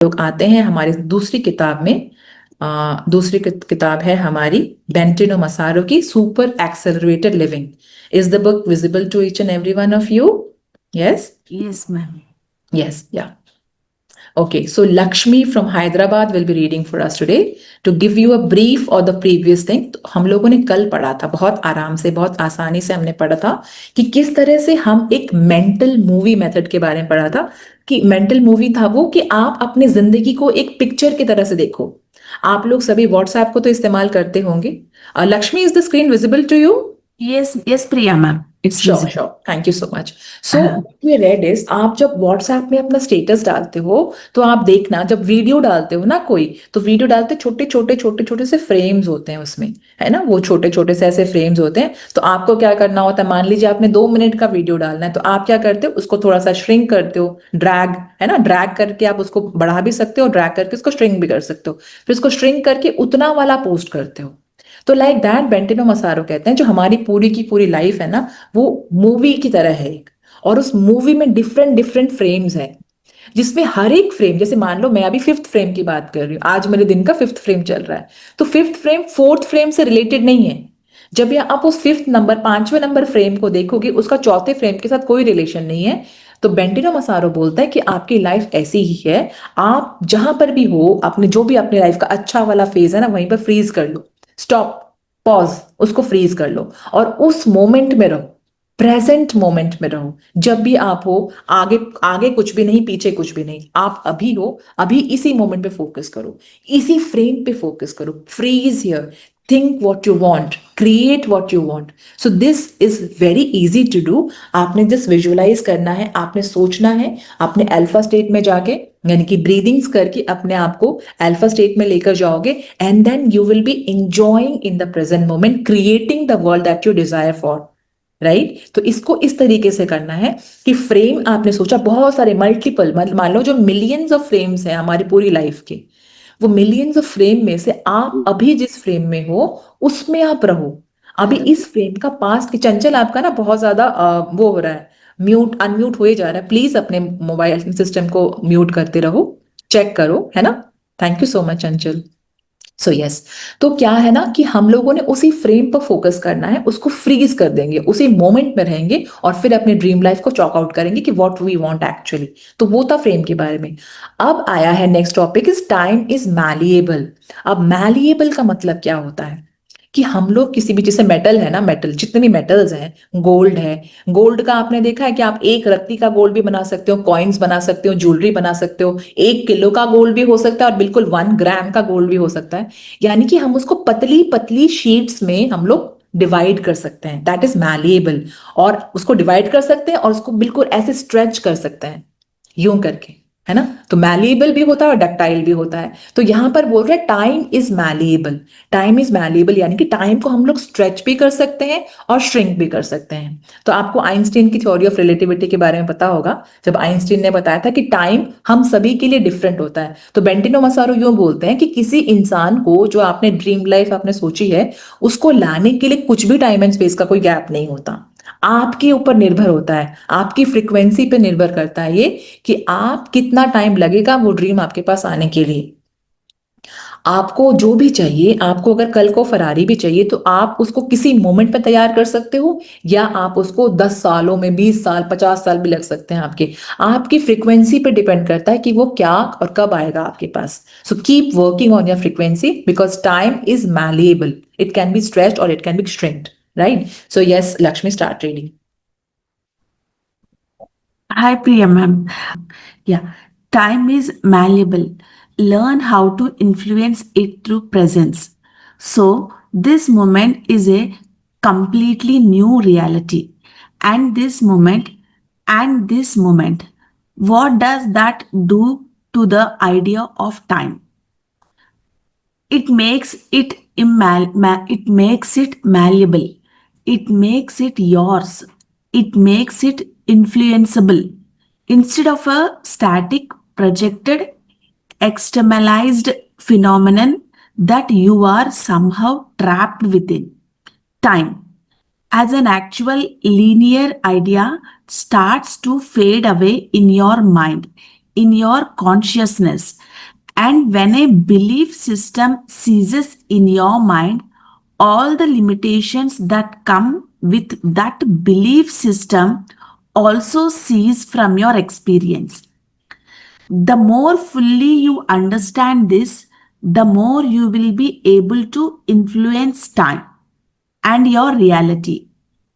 लोग आते हैं हमारी दूसरी किताब में। दूसरी किताब है हमारी बेंटिनो मसारो की super accelerated living. Is the book visible to each and every one of you? Yes, Yes, ma'am. yes, yeah. Okay, so Lakshmi from Hyderabad will be reading for us today to give you a brief of the previous thing. तो हम लोगों ने कल पढ़ा था, बहुत आराम से, बहुत आसानी से हमने पढ़ा था कि किस तरह से हम एक मेंटल मूवी मेथड के बारे में पढ़ा था। कि मेंटल मूवी था वो कि आप अपनी जिंदगी को एक पिक्चर की तरह से देखो। आप लोग सभी व्हाट्सएप को तो इस्तेमाल करते होंगे। Lakshmi, is the screen visible to you? Yes, Priya, ma'am. It's sure visible. Sure, thank you so much. So ये रेड इज, आप जब व्हाट्सएप में अपना स्टेटस डालते हो तो आप देखना, जब वीडियो डालते हो ना कोई, तो वीडियो डालते छोटे छोटे छोटे छोटे से फ्रेम्स होते हैं उसमें, है ना, वो छोटे छोटे से ऐसे फ्रेम्स होते हैं। तो आपको क्या करना होता है, मान लीजिए आपने 2 मिनट का वीडियो डालना है, तो आप क्या करते हो, उसको थोड़ा सा श्रिंक करते हो, ड्रैग, है ना, ड्रैग करके आप उसको बढ़ा भी सकते हो, ड्रैग करके उसको श्रिंक भी कर सकते हो, फिर उसको श्रिंक करके उतना वाला पोस्ट करते हो। तो लाइक दैट बेंटिनो मसारो कहते हैं जो हमारी पूरी की पूरी लाइफ है ना, वो मूवी की तरह है एक। और उस मूवी में डिफरेंट डिफरेंट फ्रेम्स हैं, जिसमें हर एक फ्रेम, जैसे मान लो मैं अभी फिफ्थ फ्रेम की बात कर रही हूँ, आज मेरे दिन का फिफ्थ फ्रेम चल रहा है, तो फिफ्थ फ्रेम फोर्थ फ्रेम से रिलेटेड नहीं है। जब या आप उस फिफ्थ नंबर, 5वें नंबर फ्रेम को देखोगे, उसका चौथे फ्रेम के साथ कोई रिलेशन नहीं है। तो बेंटिनो मसारो बोलता है कि आपकी लाइफ ऐसी ही है, आप जहां पर भी हो, आपने जो भी अपनी लाइफ का अच्छा वाला फेज है ना, वहीं पर फ्रीज कर लो, स्टॉप, पॉज, उसको फ्रीज कर लो और उस मोमेंट में रहो, प्रेजेंट मोमेंट में रहो। जब भी आप हो, आगे आगे कुछ भी नहीं, पीछे कुछ भी नहीं, आप अभी हो, अभी इसी मोमेंट पे फोकस करो, इसी फ्रेम पे फोकस करो, freeze here, think what you want, create what you want. So this is very easy to do. आपने जस्ट विजुअलाइज करना है, आपने सोचना है, आपने अल्फा स्टेट में जाके, यानी कि ब्रीदिंग्स करके अपने आप को अल्फा स्टेट में लेकर जाओगे, and then you will be enjoying in the present moment, creating the world that you desire for. Right? तो इसको इस तरीके से करना है कि फ्रेम आपने सोचा, बहुत सारे मल्टीपल, मान लो जो मिलियंस ऑफ फ्रेम्स हैं हमारी पूरी लाइफ के, वो मिलियंस ऑफ फ्रेम में से आप अभी जिस फ्रेम में हो उसमें आप रहो। अभी इस फ्रेम का पास्ट की, चंचल आपका ना बहुत ज्यादा वो हो रहा है, म्यूट अनम्यूट हो ही जा रहा है, प्लीज अपने मोबाइल सिस्टम को म्यूट करते रहो, चेक करो, है ना। Thank you so much Chanchal. So yes, तो क्या है ना कि हम लोगों ने उसी फ्रेम पर फोकस करना है, उसको फ्रीज कर देंगे, उसी मोमेंट में रहेंगे और फिर अपने ड्रीम लाइफ को चॉक आउट करेंगे कि व्हाट वी वांट एक्चुअली। तो वो था फ्रेम के बारे में। अब आया है next topic, is time is malleable. अब मैलिएबल का मतलब क्या होता है कि हम लोग किसी भी, जैसे मेटल है ना, मेटल, जितने भी मेटल्स हैं, गोल्ड है, गोल्ड का आपने देखा है कि आप एक रत्ती का गोल्ड भी बना सकते हो, कॉइन्स बना सकते हो, ज्वेलरी बना सकते हो, 1 किलो का गोल्ड भी हो सकता है और बिल्कुल 1 ग्राम का गोल्ड भी हो सकता है। यानी कि हम उसको पतली पतली शीट्स में हम लोग डिवाइड कर सकते हैं, दैट इज मैलिएबल। और उसको डिवाइड कर सकते हैं और उसको बिल्कुल ऐसे स्ट्रेच कर सकते हैं, यूं करके, है ना। तो मैलिएबल भी होता है और डक्टाइल भी होता है। तो यहां पर बोल रहे हैं time is malleable. Time is malleable यानी कि टाइम को हम लोग स्ट्रेच भी कर सकते हैं और श्रिंक भी कर सकते हैं। तो आपको आइंस्टीन की थ्योरी ऑफ रिलेटिविटी के बारे में पता होगा, जब आइंस्टीन ने बताया था कि टाइम हम सभी के लिए डिफरेंट होता है। तो बेंटिनो मसारो यूं बोलते हैं कि किसी इंसान को, जो आपने ड्रीम लाइफ आपने सोची है, उसको लाने के लिए कुछ भी टाइम एंड स्पेस का कोई गैप नहीं होता, आपके ऊपर निर्भर होता है, आपकी फ्रीक्वेंसी पे निर्भर करता है ये, कि आप कितना टाइम लगेगा वो ड्रीम आपके पास आने के लिए। आपको जो भी चाहिए, आपको अगर कल को फरारी भी चाहिए तो आप उसको किसी मोमेंट पे तैयार कर सकते हो, या आप उसको 10 सालों में, 20 साल, 50 साल भी लग सकते हैं आपके। आपकी फ्रीक्वेंसी पे डिपेंड करता है कि वो क्या और कब आएगा आपके पास। So keep working on your frequency because time is malleable, it can be stretched और it can be shrunk, right? So yes Lakshmi, start reading. Hi, Priya, ma'am. Yeah, time is malleable. Learn how to influence it through presence. So, this moment is a completely new reality. And this moment, what does that do to the idea of time? It makes it it makes it malleable. It makes it yours. It makes it influenceable. Instead of a static projected externalized phenomenon that you are somehow trapped within. Time as an actual linear idea starts to fade away in your mind. in your consciousness. And when a belief system ceases in your mind, all the limitations that come with that belief system also cease from your experience. The more fully you understand this, the more you will be able to influence time and your reality.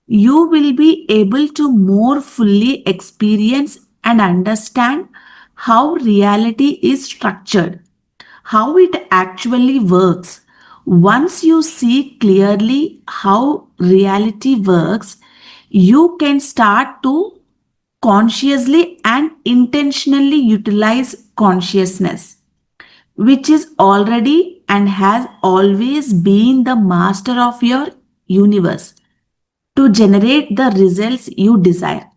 You will be able to more fully experience and understand how reality is structured, how it actually works. Once you see clearly how reality works, you can start to consciously and intentionally utilize consciousness, which is already and has always been the master of your universe, to generate the results you desire.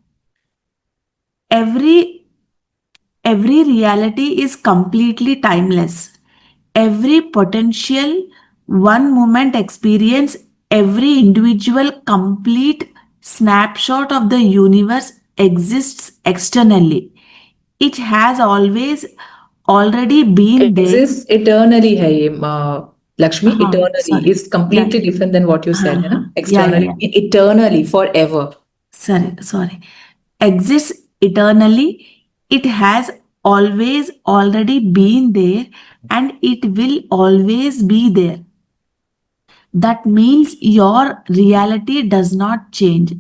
Every reality is completely timeless. Every potential one moment experience, every individual complete snapshot of the universe exists externally. It has always already been there. Exists eternally है ये Lakshmi, हाँ, eternally sorry. is Yeah. completely different than what you हाँ, said, है ना? हाँ. Yeah, Externally, yeah. eternally, forever. Sorry. Exists eternally. It has always already been there and it will always be there. That means your reality does not change.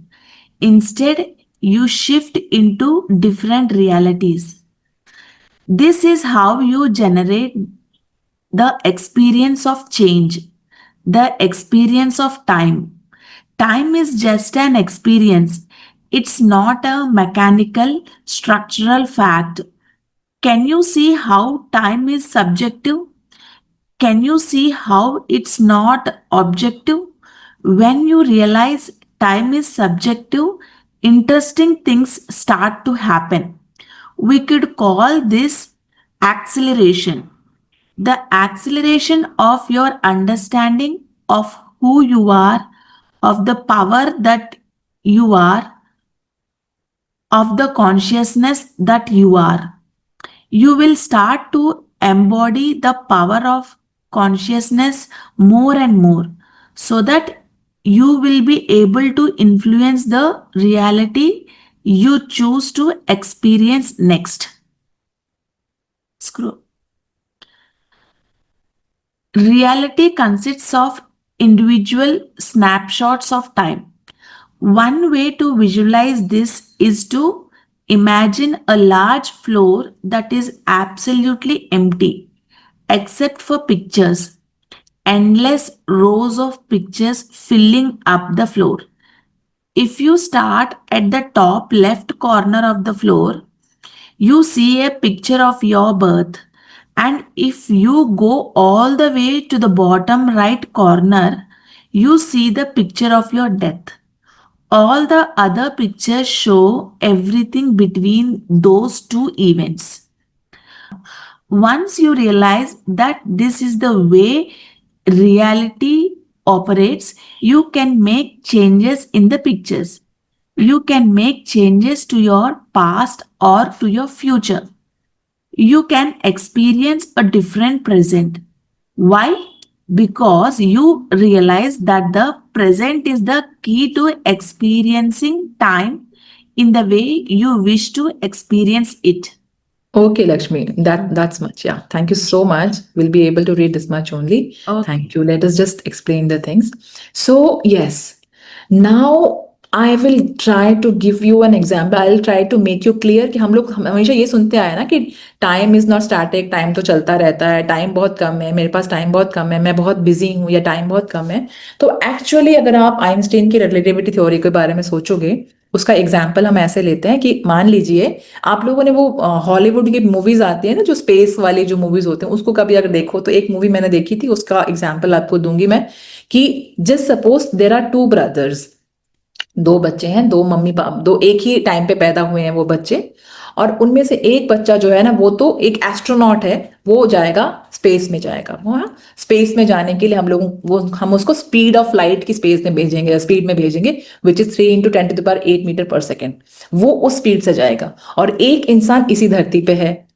Instead, you shift into different realities. This is how you generate the experience of change, the experience of time. Time is just an experience, it's not a mechanical, structural fact. Can you see how time is subjective? Can you see how it's not objective? When you realize time is subjective, interesting things start to happen. We could call this acceleration. The acceleration of your understanding of who you are, of the power that you are, of the consciousness that you are. You will start to embody the power of consciousness more and more so that you will be able to influence the reality you choose to experience next. Screw. Reality consists of individual snapshots of time. One way to visualize this is to imagine a large floor that is absolutely empty, except for pictures, endless rows of pictures filling up the floor. If you start at the top left corner of the floor, you see a picture of your birth. And if you go all the way to the bottom right corner, you see the picture of your death. All the other pictures show everything between those two events. Once you realize that this is the way reality operates, you can make changes in the pictures. You can make changes to your past or to your future. You can experience a different present. Why? Because you realize that the present is the key to experiencing time in the way you wish to experience it. Okay, Lakshmi, that's much. Yeah, thank you so much. We'll be able to read this much only. Okay. Thank you. Let us just explain the things. So, yes, now I will try to give you an example. I'll try to make you clear कि हम हमेशा ये सुनते आए ना कि time is not static, time तो चलता रहता है, टाइम बहुत कम है, मेरे पास टाइम बहुत कम है, मैं बहुत बिजी हूँ, या टाइम बहुत कम है. तो एक्चुअली अगर आप आइंस्टीन की रिलेटिविटी थ्योरी के बारे में सोचोगे, उसका एग्जाम्पल हम ऐसे लेते हैं कि मान लीजिए आप लोगों ने वो हॉलीवुड की मूवीज आती है ना, जो स्पेस वाली जो मूवीज होते हैं, उसको कभी अगर देखो तो एक मूवी मैंने देखी थी, उसका एग्जाम्पल आपको दूंगी मैं कि just suppose there are two brothers, दो बच्चे हैं, दो मम्मी पापा, दो एक ही टाइम पे पैदा हुए हैं वो बच्चे, और उनमें से एक बच्चा जो है ना वो तो एक एस्ट्रोनॉट है, वो जाएगा स्पेस में जाएगा. वो स्पेस में जाने के लिए हम उसको स्पीड ऑफ लाइट की स्पेस में भेजेंगे, स्पीड में भेजेंगे, विच इज 3 × 10⁸ मीटर पर सेकेंड. वो उस स्पीड से जाएगा. और एक इंसान इसी धरती पे है,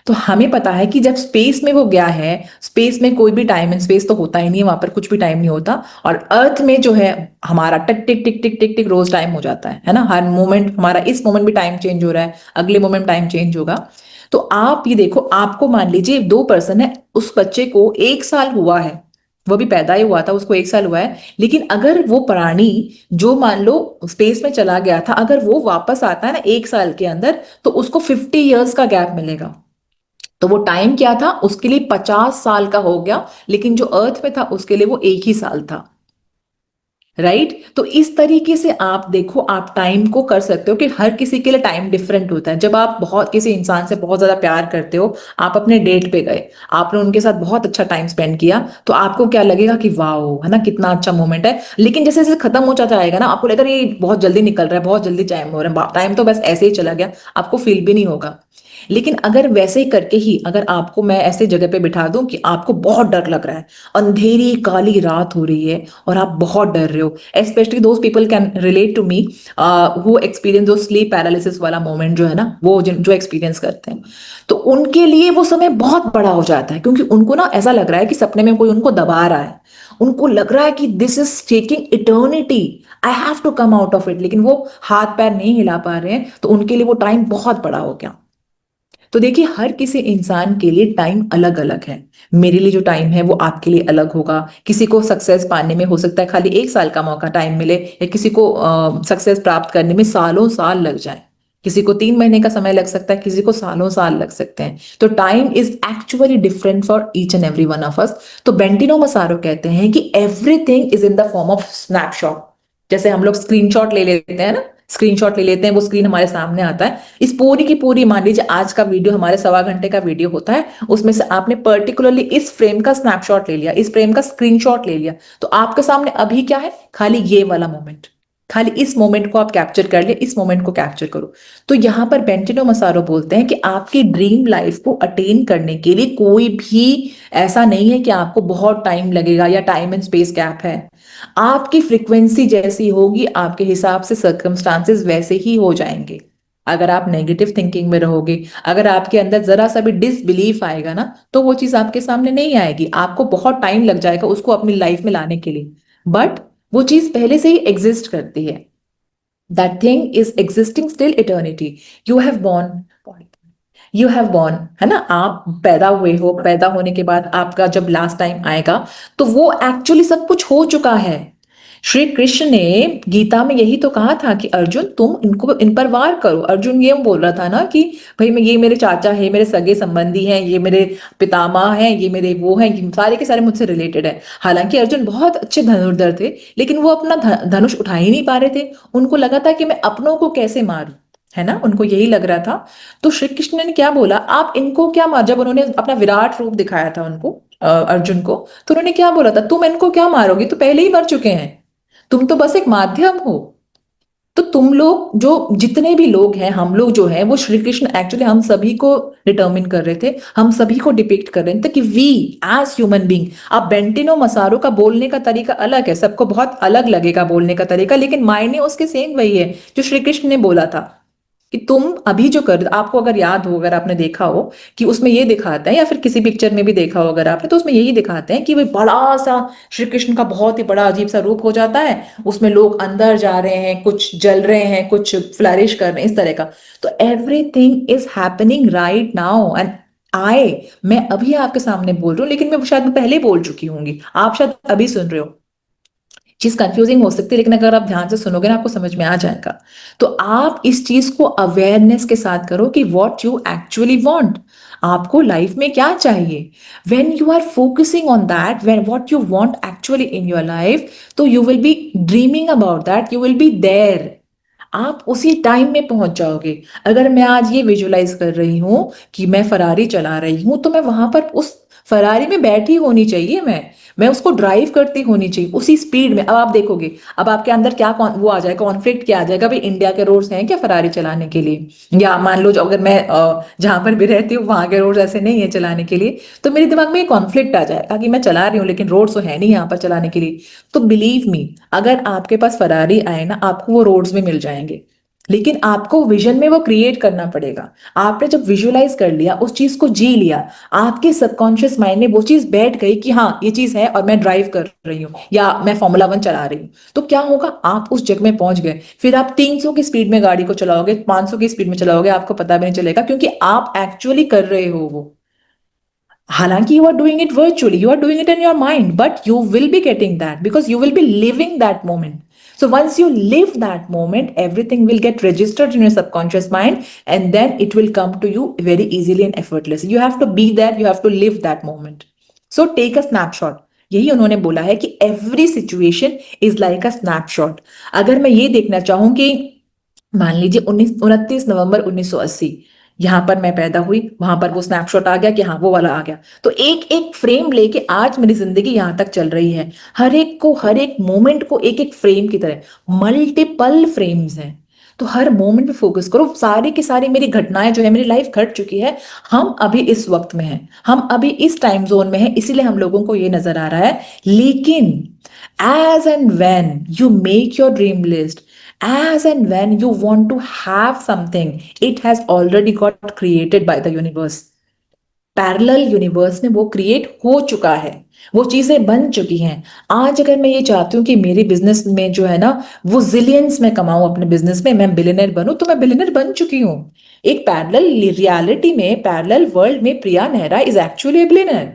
तो हमें पता है कि जब स्पेस में वो गया है, स्पेस में कोई भी टाइम एंड स्पेस तो होता ही नहीं है, वहां पर कुछ भी टाइम नहीं होता, और अर्थ में जो है हमारा टिक टिक टिक टिक टिक टिक रोज टाइम हो जाता है ना, हर मोमेंट हमारा, इस मोमेंट भी टाइम चेंज हो रहा है, अगले मोमेंट टाइम चेंज होगा। तो आप ये देखो, आपको मान लीजिए दो पर्सन है, उस बच्चे को 1 साल हुआ है, वो भी पैदा ही हुआ था, उसको 1 साल हुआ है, लेकिन अगर वो प्राणी जो मान लो स्पेस में चला गया था, अगर वो वापस आता है ना 1 साल के अंदर, तो उसको 50 ईयर्स का गैप मिलेगा। तो वो टाइम क्या था उसके लिए, 50 साल का हो गया, लेकिन जो अर्थ में था उसके लिए वो 1 ही साल था। राइट? तो इस तरीके से आप देखो, आप टाइम को कर सकते हो कि हर किसी के लिए टाइम डिफरेंट होता है। जब आप बहुत किसी इंसान से बहुत ज्यादा प्यार करते हो, आप अपने डेट पे गए, आपने उनके साथ बहुत अच्छा टाइम स्पेंड किया, तो आपको क्या लगेगा कि वाओ, है ना, कितना अच्छा मोमेंट है। लेकिन जैसे जैसे खत्म हो जाता रहेगा ना, आपको लगेगा ये बहुत जल्दी निकल रहा है, बहुत जल्दी टाइम हो रहा है, टाइम तो बस ऐसे ही चला गया, आपको फील भी नहीं होगा। लेकिन अगर वैसे ही करके ही, अगर आपको मैं ऐसे जगह पे बिठा दूं कि आपको बहुत डर लग रहा है, अंधेरी काली रात हो रही है और आप बहुत डर रहे हो, specially those people can relate to me who experience जो स्लीप पैरालिसिस वाला मोमेंट जो है ना, वो जो एक्सपीरियंस करते हैं, तो उनके लिए वो समय बहुत बड़ा हो जाता है, क्योंकि उनको ना ऐसा लग रहा है कि सपने में कोई उनको दबा रहा है, उनको लग रहा है कि this is taking eternity, I have to come out of it, लेकिन वो हाथ पैर नहीं हिला पा रहे हैं, तो उनके लिए वो टाइम बहुत बड़ा हो गया। तो देखिए, हर किसी इंसान के लिए टाइम अलग अलग है। मेरे लिए जो टाइम है वो आपके लिए अलग होगा। किसी को सक्सेस पाने में हो सकता है खाली 1 साल का मौका टाइम मिले, या किसी को सक्सेस प्राप्त करने में सालों साल लग जाए। किसी को 3 महीने का समय लग सकता है, किसी को सालों साल लग सकते हैं। तो time is actually different for each and every one of us. तो बेंटिनो मसारो कहते हैं कि everything is in the form of snapshot. जैसे हम लोग स्क्रीनशॉट ले लेते हैं ना, स्क्रीनशॉट ले लेते हैं, वो स्क्रीन हमारे सामने आता है, इस पूरी की पूरी, मान लीजिए आज का वीडियो हमारे 1.25 घंटे का वीडियो होता है, उसमें से आपने पर्टिकुलरली इस फ्रेम का स्नैपशॉट ले लिया, इस फ्रेम का स्क्रीनशॉट ले लिया, तो आपके सामने अभी क्या है, खाली ये वाला मोमेंट, खाली इस मोमेंट को आप कैप्चर कर लिए, इस मोमेंट को कैप्चर करो। तो यहां पर बेंटिनो मसारो बोलते हैं कि आपकी ड्रीम लाइफ को अटेन करने के लिए कोई भी ऐसा नहीं है कि आपको बहुत टाइम लगेगा या टाइम एंड स्पेस गैप है। आपकी फ्रीक्वेंसी जैसी होगी, आपके हिसाब से सर्कमस्टांसेस वैसे ही हो जाएंगे। अगर आप नेगेटिव थिंकिंग में रहोगे, अगर आपके अंदर जरा सा भी डिसबिलीफ आएगा ना, तो वो चीज आपके सामने नहीं आएगी, आपको बहुत टाइम लग जाएगा उसको अपनी लाइफ में लाने के लिए। बट वो चीज पहले से ही एग्जिस्ट करती है। That thing is existing still eternity. You have born, you have born, है ना, आप पैदा हुए हो, पैदा होने के बाद आपका जब लास्ट टाइम आएगा, तो वो एक्चुअली सब कुछ हो चुका है। श्री कृष्ण ने गीता में यही तो कहा था कि अर्जुन तुम इनको, इन पर वार करो। अर्जुन ये बोल रहा था ना कि भाई मैं, ये मेरे चाचा है, मेरे सगे संबंधी हैं, ये मेरे पितामह हैं, ये मेरे वो हैं, ये सारे के सारे मुझसे रिलेटेड है। हालांकि अर्जुन बहुत अच्छे धनुर्धर थे, लेकिन वो अपना धनुष उठा ही नहीं पा रहे थे। उनको लगा था कि मैं अपनों को कैसे मारूं, है ना, उनको यही लग रहा था। तो श्री कृष्ण ने क्या बोला, आप इनको क्या मार, जब उन्होंने अपना विराट रूप दिखाया था उनको, अर्जुन को, तो उन्होंने क्या बोला था, तुम इनको क्या मारोगे, तो पहले ही मर चुके हैं, तुम तो बस एक माध्यम हो। तो तुम लोग जो, जितने भी लोग हैं, हम लोग जो हैं, वो श्री कृष्ण एक्चुअली हम सभी को डिटर्मिन कर रहे थे, हम सभी को डिपिक्ट कर रहे थे कि वी एज ह्यूमन बीइंग। अब बेंटिनो मसारो का बोलने का तरीका अलग है, सबको बहुत अलग लगेगा बोलने का तरीका, लेकिन मायने उसके सेम वही है जो श्री कृष्ण ने बोला था कि तुम अभी जो कर, आपको अगर याद हो, अगर आपने देखा हो कि उसमें ये दिखाते हैं, या फिर किसी पिक्चर में भी देखा हो अगर आपने, तो उसमें यही दिखाते हैं कि वह बड़ा सा श्री कृष्ण का बहुत ही बड़ा अजीब सा रूप हो जाता है, उसमें लोग अंदर जा रहे हैं, कुछ जल रहे हैं, कुछ फ्लरिश कर रहे हैं, इस तरह का। तो everything is happening right now, and I, मैं अभी आपके सामने बोल रही हूँ, लेकिन मैं शायद पहले बोल चुकी होंगी, आप शायद अभी सुन रहे हो। चीज कंफ्यूजिंग हो सकती है, लेकिन अगर आप ध्यान से सुनोगे ना, आपको समझ में आ जाएगा। तो आप इस चीज को अवेयरनेस के साथ करो कि व्हाट यू एक्चुअली वांट, आपको लाइफ में क्या चाहिए। When you are focusing on that, when what you want actually in your life, तो you will be dreaming about that, you will be there, आप उसी टाइम में पहुंच जाओगे। अगर मैं आज ये विजुलाइज कर रही हूं कि मैं फरारी चला रही हूं, तो मैं वहां पर उस फरारी में बैठी होनी चाहिए, मैं उसको ड्राइव करती होनी चाहिए उसी स्पीड में। अब आप देखोगे, अब आपके अंदर क्या वो आ जाएगा, कॉन्फ्लिक्ट क्या आ जाएगा, भाई इंडिया के रोड्स हैं क्या फरारी चलाने के लिए, या मान लो जो अगर मैं जहां पर भी रहती हूँ वहां के रोड्स ऐसे नहीं है चलाने के लिए, तो मेरे दिमाग में कॉन्फ्लिक्ट आ जाएगा कि मैं चला रही हूँ लेकिन रोड्स तो है नहीं यहाँ पर चलाने के लिए। तो बिलीव मी, अगर आपके पास फरारी आए ना, आपको वो रोड्स में मिल जाएंगे, लेकिन आपको विजन में वो क्रिएट करना पड़ेगा। आपने जब विजुअलाइज कर लिया, उस चीज को जी लिया, आपके सबकॉन्शियस माइंड में वो चीज बैठ गई कि हाँ ये चीज है और मैं ड्राइव कर रही हूँ या मैं फॉर्मूला 1 चला रही हूँ, तो क्या होगा, आप उस जगह में पहुंच गए। फिर आप 300 की स्पीड में गाड़ी को चलाओगे, 500 की स्पीड में चलाओगे, आपको पता भी नहीं चलेगा, क्योंकि आप एक्चुअली कर रहे हो वो। हालांकि you are doing it virtually, you are doing it in your mind, but you will be getting that because you will be living that moment. So once you live that moment, everything will get registered in your subconscious mind, and then it will come to you very easily and effortlessly. You have to be there, you have to live that moment. So take a snapshot. यही उन्होंने बोला है कि every situation is like a snapshot. अगर मैं ये देखना चाहूं कि मान लीजिए 29 नवंबर 1980 यहां पर मैं पैदा हुई, वहां पर वो स्नैपशॉट आ गया कि हाँ वो वाला आ गया, तो एक एक फ्रेम लेके आज मेरी जिंदगी यहां तक चल रही है। हर एक को, हर एक मोमेंट को एक एक फ्रेम की तरह, मल्टीपल फ्रेम्स हैं। तो हर मोमेंट पे फोकस करो, सारी की सारी मेरी घटनाएं जो है, मेरी लाइफ घट चुकी है, हम अभी इस वक्त में हैं, हम अभी इस टाइम जोन में हैं, इसीलिए हम लोगों को ये नजर आ रहा है। लेकिन as and when you make your dream list, as and when you want to have something, it has already got created by the universe. Parallel universe में वो क्रिएट हो चुका है, वो चीजें बन चुकी हैं। आज अगर मैं ये चाहती हूँ कि मेरे बिजनेस में जो है ना वो जिलियंस में कमाऊं, अपने बिजनेस में मैं बिलियनर बनूं, तो मैं बिलियनर बन चुकी हूँ। एक पैरेलल रियलिटी में, पैरेलल वर्ल्ड में Priya Nehra is actually a billionaire.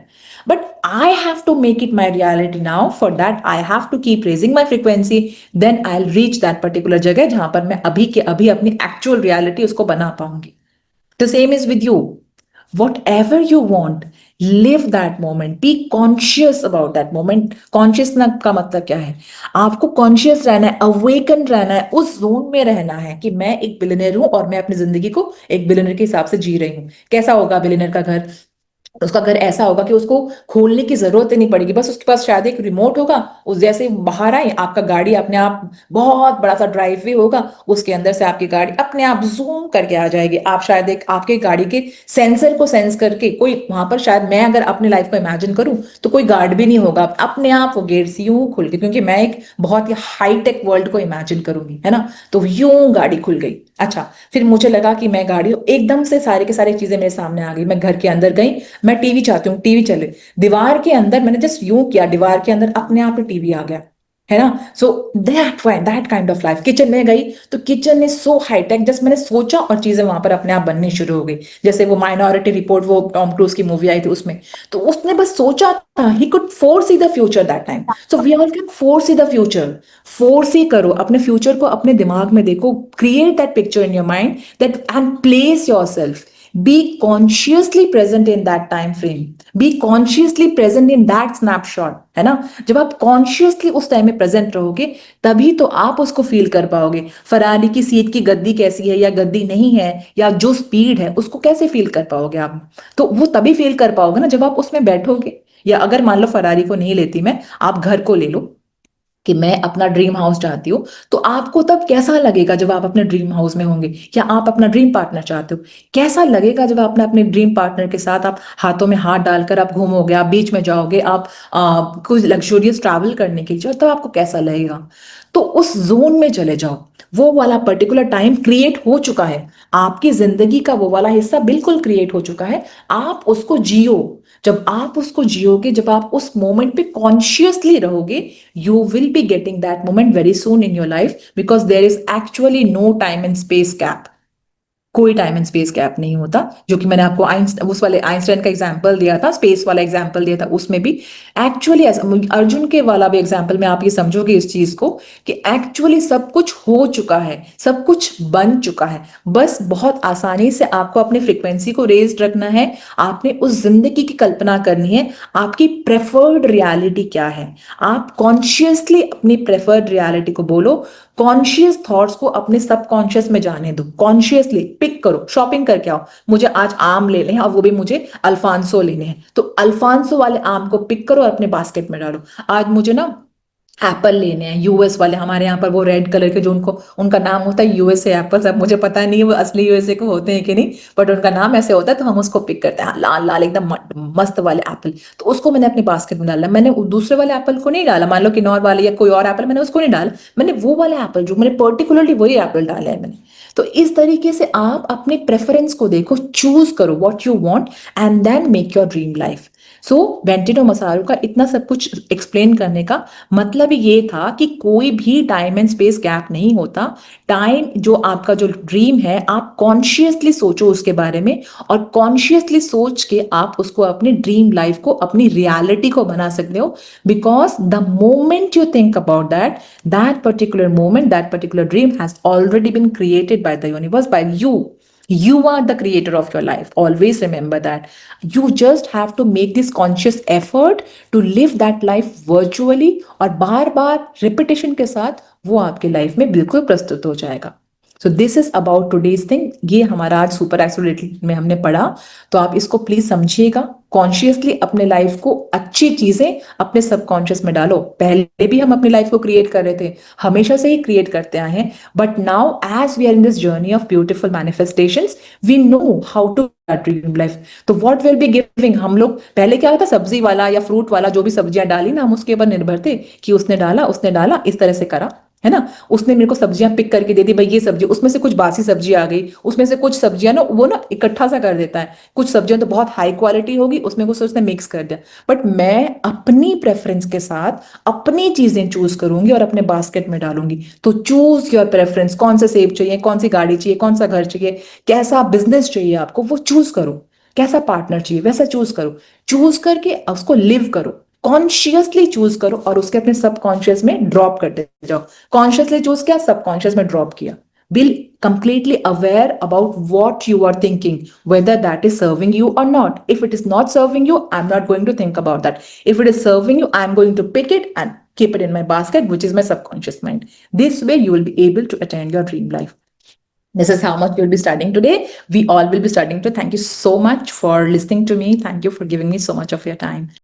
But I have to make it my reality now. For that, I have to keep raising my frequency. Then I'll reach that particular जगह जहां पर मैं अभी के अभी अपनी एक्चुअल रियलिटी उसको बना पाऊंगी। The same is with you. Whatever you want, live that moment. Be conscious about that moment. Conscious ना का मतलब क्या है? आपको कॉन्शियस रहना है, अवेकन रहना है, उस जोन में रहना है कि मैं एक बिलियनर हूं और मैं अपनी जिंदगी को एक बिलियनर के हिसाब से जी रही हूँ। कैसा होगा बिलियनर का घर? उसका घर ऐसा होगा कि उसको खोलने की जरूरत ही नहीं पड़ेगी, बस उसके पास शायद एक रिमोट होगा, उस जैसे ही बाहर आए आपका गाड़ी अपने आप, बहुत बड़ा सा ड्राइववे होगा, उसके अंदर से आपकी गाड़ी अपने आप जूम करके आ जाएगी। आप शायद एक आपके गाड़ी के सेंसर को सेंस करके, कोई वहां पर शायद, मैं अगर अपनी लाइफ को इमेजिन करूं तो कोई गार्ड भी नहीं होगा, अपने आप वो गेट यूं खुल के, क्योंकि मैं एक बहुत ही हाईटेक वर्ल्ड को इमेजिन करूंगी, है ना, तो यूं गाड़ी खुल गई। अच्छा, फिर मुझे लगा कि मैं गाड़ी, एकदम से सारे के सारी चीजें मेरे सामने आ गई, मैं घर के अंदर गई, मैं टीवी चाहती हूँ, टीवी चले, दीवार के अंदर मैंने जस्ट यूं किया, दीवार के अंदर अपने आप ही टीवी आ गया, है ना। So that kind of life. Kitchen में गई तो kitchen is so hi-tech, just मैंने सोचा और चीजें वहां पर अपने आप बननी शुरू हो गई। जैसे वो माइनॉरिटी रिपोर्ट, वो टॉम क्रूज की मूवी आई थी उसमें, तो उसने बस सोचा था, he could foresee the future that time. So we all can foresee the future. Force ही करो, अपने फ्यूचर को अपने दिमाग में देखो, create that picture in your mind, that end place yourself, be consciously present in that time frame, be consciously present in that snapshot, है ना। जब आप कॉन्शियसली उस टाइम में प्रेजेंट रहोगे, तभी तो आप उसको फील कर पाओगे। फरारी की सीट की गद्दी कैसी है या गद्दी नहीं है, या जो स्पीड है उसको कैसे फील कर पाओगे आप? तो वो तभी फील कर पाओगे ना जब आप उसमें बैठोगे। या अगर मान लो फरारी को नहीं लेती मैं, आप घर को ले लो कि मैं अपना ड्रीम हाउस चाहती हूँ, तो आपको तब कैसा लगेगा जब आप अपने ड्रीम हाउस में होंगे? या आप अपना ड्रीम पार्टनर चाहते हो, कैसा लगेगा जब आप अपने ड्रीम पार्टनर के साथ आप हाथों में हाथ डालकर आप घूमोगे, आप बीच में जाओगे, आप कुछ लग्जरियस ट्रैवल करने के लिए, तब आपको कैसा लगेगा? तो उस जोन में चले जाओ। वो वाला पर्टिकुलर टाइम क्रिएट हो चुका है, आपकी जिंदगी का वो वाला हिस्सा बिल्कुल क्रिएट हो चुका है, आप उसको जियो। जब आप उसको जियोगे, जब आप उस मोमेंट पे कॉन्शियसली रहोगे, you will be getting that moment very soon in your life, because there is actually no time and space gap. कोई टाइम एंड स्पेस गैप नहीं होता, जो कि मैंने आपको उस वाले आइंस्टाइन का एग्जांपल दिया था, स्पेस वाला एग्जांपल दिया था, उसमें भी एक्चुअली अर्जुन के वाला भी एग्जांपल में आप ये समझोगे इस चीज को कि एक्चुअली सब कुछ हो चुका है, सब कुछ बन चुका है, बस बहुत आसानी से आपको अपनी फ्रीक्वेंसी को रेज्ड रखना है, आपने उस जिंदगी की कल्पना करनी है। आपकी प्रेफर्ड रियलिटी क्या है, आप कॉन्शियसली अपनी प्रेफर्ड रियलिटी को बोलो, कॉन्शियस थॉट्स को अपने सबकॉन्शियस में जाने दो, कॉन्शियसली पिक करो, शॉपिंग करके आओ, मुझे आज आम लेने हैं और वो भी मुझे अल्फांसो लेने हैं, तो अल्फांसो वाले आम को पिक करो और अपने बास्केट में डालो। आज मुझे ना एप्पल लेने हैं यूएस वाले, हमारे यहाँ पर वो रेड कलर के जो उनको उनका नाम होता है यूएसए एप्पल्स। अब मुझे पता नहीं है वो असली यूएसए के होते हैं कि नहीं, बट उनका नाम ऐसे होता है, तो हम उसको पिक करते हैं। हाँ, लाल लाल एकदम मस्त वाले एप्पल, तो उसको मैंने अपनी बास्केट में डाला। मैंने दूसरे वाले एप्पल को नहीं डाला, मान लो किन्नौर वाले या कोई और एप्पल, मैंने उसको नहीं डाला। मैंने वो वाले एप्पल जो मैंने पर्टिकुलरली वही एप्पल डाले हैं मैंने। तो इस तरीके से आप अपने प्रेफरेंस को देखो, चूज करो what you want and then make your dream life. So बेंटिनो मसारू का इतना सब कुछ एक्सप्लेन करने का मतलब ये था कि कोई भी टाइम एंड स्पेस गैप नहीं होता। टाइम जो आपका जो ड्रीम है, आप कॉन्शियसली सोचो उसके बारे में, और कॉन्शियसली सोच के आप उसको अपनी ड्रीम लाइफ को, अपनी रियलिटी को बना सकते हो। Because the moment you think about that, that particular moment, that particular dream has already been created by the universe, by you. You are the creator of your life. Always remember that. You just have to make this conscious effort to live that life virtually, और बार बार repetition के साथ वो आपकी life में बिल्कुल प्रस्तुत हो जाएगा। सो this is about today's thing. ये हमारा आज सुपर एक्सोलेटेड में हमने पढ़ा, तो आप इसको प्लीज समझिएगा। कॉन्शियसली अपने लाइफ को अच्छी चीजें अपने सबकॉन्शियस में डालो। पहले भी हम अपनी लाइफ को क्रिएट कर रहे थे, हमेशा से ही क्रिएट करते आए हैं, but now as we are in this journey of beautiful manifestations, we know how to dream life. तो व्हाट विल बी गिविंग, हम लोग पहले क्या होता, सब्जी वाला या फ्रूट वाला जो भी सब्जियां डाली ना, हम उसके ऊपर निर्भर थे कि उसने डाला इस तरह से करा, है ना, उसने मेरे को सब्जियां पिक करके दे दी, भाई ये सब्जी, उसमें से कुछ बासी सब्जी आ गई, उसमें से कुछ सब्जियां ना वो ना इकट्ठा सा कर देता है, कुछ सब्जियां तो बहुत हाई क्वालिटी होगी, उसमें कुछ उसने मिक्स कर दिया। बट मैं अपनी प्रेफरेंस के साथ अपनी चीजें चूज करूंगी और अपने बास्केट में डालूंगी। तो चूज योर प्रेफरेंस, कौन सा सेब चाहिए, कौन सी गाड़ी चाहिए, कौन सा घर चाहिए, कैसा बिजनेस चाहिए आपको, वो चूज करो। कैसा पार्टनर चाहिए वैसा चूज करो। चूज करके उसको लिव करो, कॉन्शियसली चूज करो, और उसके अपने सबकॉन्शियस में ड्रॉप करते जाओ। कॉन्शियसली चूज किया, सबकॉन्शियस में ड्रॉप किया। Be completely aware about what you are thinking, whether that is serving you or not. If it is not serving you, I'm not going to think about that. If it is serving you, I'm going to pick it and keep it in my basket, which is my subconscious mind. This way, you will be able to attain your dream life. This is how much you'll be studying today. We all will be studying too. Thank you so much for listening to me. Thank you for giving me so much of your time.